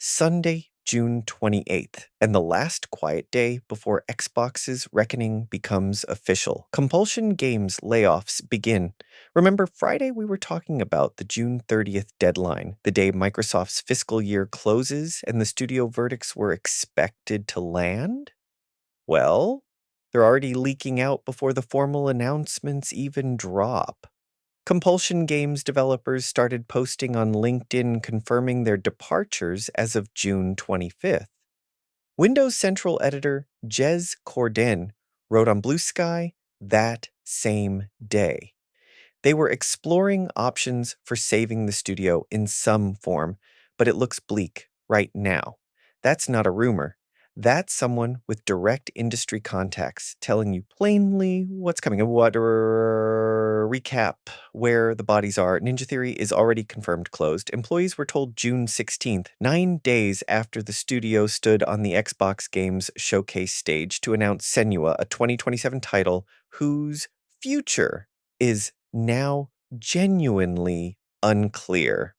Sunday, June 28th, and the last quiet day before Xbox's reckoning becomes official. Compulsion Games layoffs begin. Remember, Friday we were talking about the June 30th deadline, the day Microsoft's fiscal year closes and the studio verdicts were expected to land? Well, they're already leaking out before the formal announcements even drop. Compulsion Games developers started posting on LinkedIn confirming their departures as of June 25th. Windows Central editor Jez Corden wrote on Blue Sky that same day. They were exploring options for saving the studio in some form, but it looks bleak right now. That's not a rumor. That's someone with direct industry contacts telling you plainly what's coming. Recap where the bodies are. Ninja Theory is already confirmed closed. Employees were told June 16th, 9 days after the studio stood on the Xbox Games showcase stage to announce Senua, a 2027 title whose future is now genuinely unclear.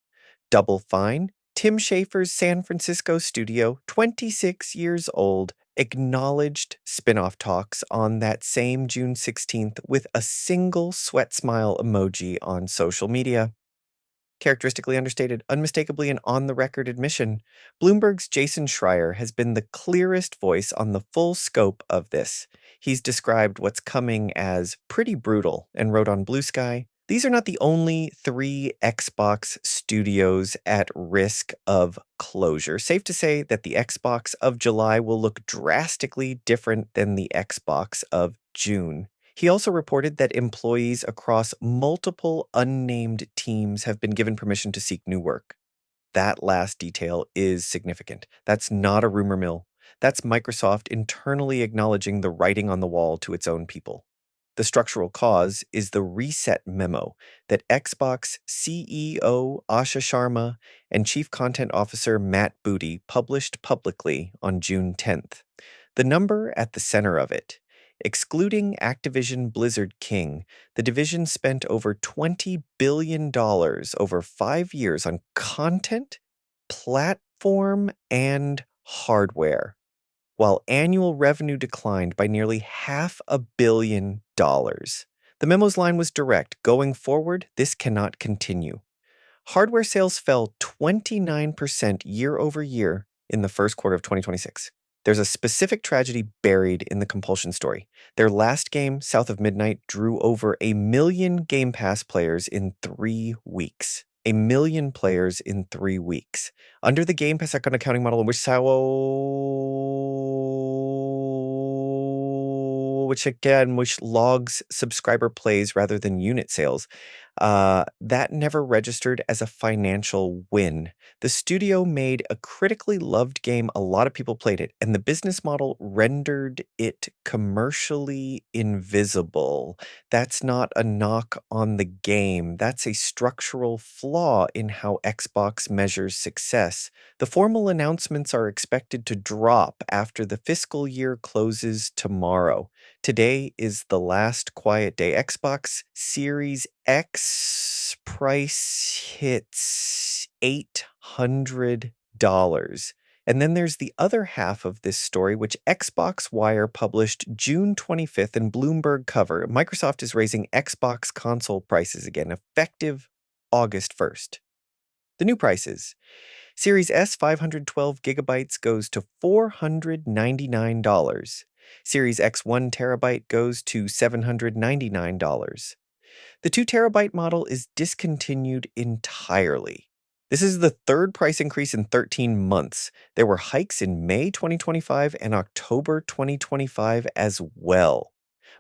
Double Fine, Tim Schafer's San Francisco studio, 26 years old, acknowledged spin-off talks on that same June 16th with a single sweat smile emoji on social media. Characteristically understated, unmistakably an on-the-record admission, Bloomberg's Jason Schreier has been the clearest voice on the full scope of this. He's described what's coming as pretty brutal and wrote on Blue Sky, "These are not the only 3 Xbox studios at risk of closure. Safe to say that the Xbox of July will look drastically different than the Xbox of June." He also reported that employees across multiple unnamed teams have been given permission to seek new work. That last detail is significant. That's not a rumor mill. That's Microsoft internally acknowledging the writing on the wall to its own people. The structural cause is the reset memo that Xbox CEO Asha Sharma and Chief Content Officer Matt Booty published publicly on June 10th. The number at the center of it: excluding Activision Blizzard King, the division spent over $20 billion over 5 years on content, platform, and hardware, while annual revenue declined by nearly $500 million. The memo's line was direct: going forward, this cannot continue. Hardware sales fell 29% year over year in the first quarter of 2026. There's a specific tragedy buried in the Compulsion story. Their last game, South of Midnight, drew over 1 million Game Pass players in 3 weeks. 1 million players in 3 weeks. Under the Game Pass accounting model in which logs subscriber plays rather than unit sales, that never registered as a financial win. The studio made a critically loved game, a lot of people played it, and the business model rendered it commercially invisible. That's not a knock on the game. That's a structural flaw in how Xbox measures success. The formal announcements are expected to drop after the fiscal year closes tomorrow. Today is the last quiet day. Xbox Series X price hits $800. And then there's the other half of this story, which Xbox Wire published June 25th in Bloomberg cover. Microsoft is raising Xbox console prices again, effective August 1st. The new prices: Series S 512 gigabytes goes to $499. Series X 1 terabyte goes to $799. The 2 terabyte model is discontinued entirely. This is the third price increase in 13 months. There were hikes in May 2025 and October 2025 as well.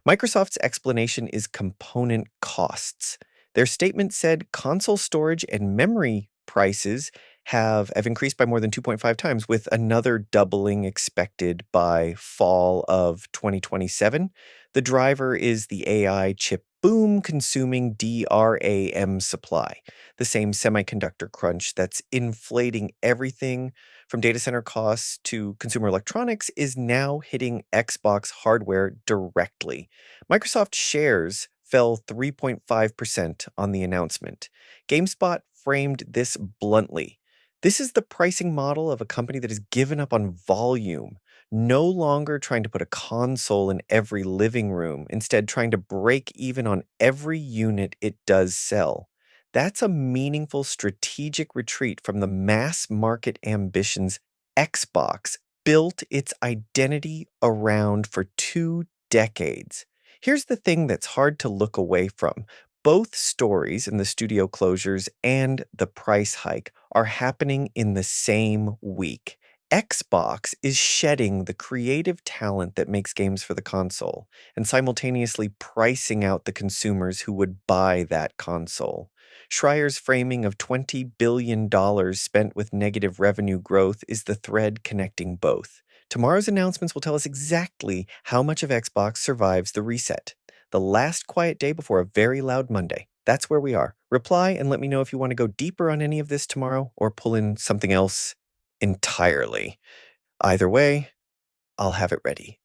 Microsoft's explanation is component costs. Their statement said console storage and memory prices have increased by more than 2.5 times, with another doubling expected by fall of 2027. The driver is the AI chip boom consuming DRAM supply, the same semiconductor crunch that's inflating everything from data center costs to consumer electronics is now hitting Xbox hardware directly. Microsoft shares fell 3.5% on the announcement. GameSpot framed this bluntly: This is the pricing model of a company that has given up on volume, no longer trying to put a console in every living room, instead, trying to break even on every unit it does sell. That's a meaningful strategic retreat from the mass market ambitions Xbox built its identity around for 2 decades. Here's the thing that's hard to look away from. Both stories in the studio closures and the price hike are happening in the same week. Xbox is shedding the creative talent that makes games for the console and simultaneously pricing out the consumers who would buy that console. Schreier's framing of $20 billion spent with negative revenue growth is the thread connecting both. Tomorrow's announcements will tell us exactly how much of Xbox survives the reset. The last quiet day before a very loud Monday. That's where we are. Reply and let me know if you want to go deeper on any of this tomorrow or pull in something else entirely. Either way, I'll have it ready.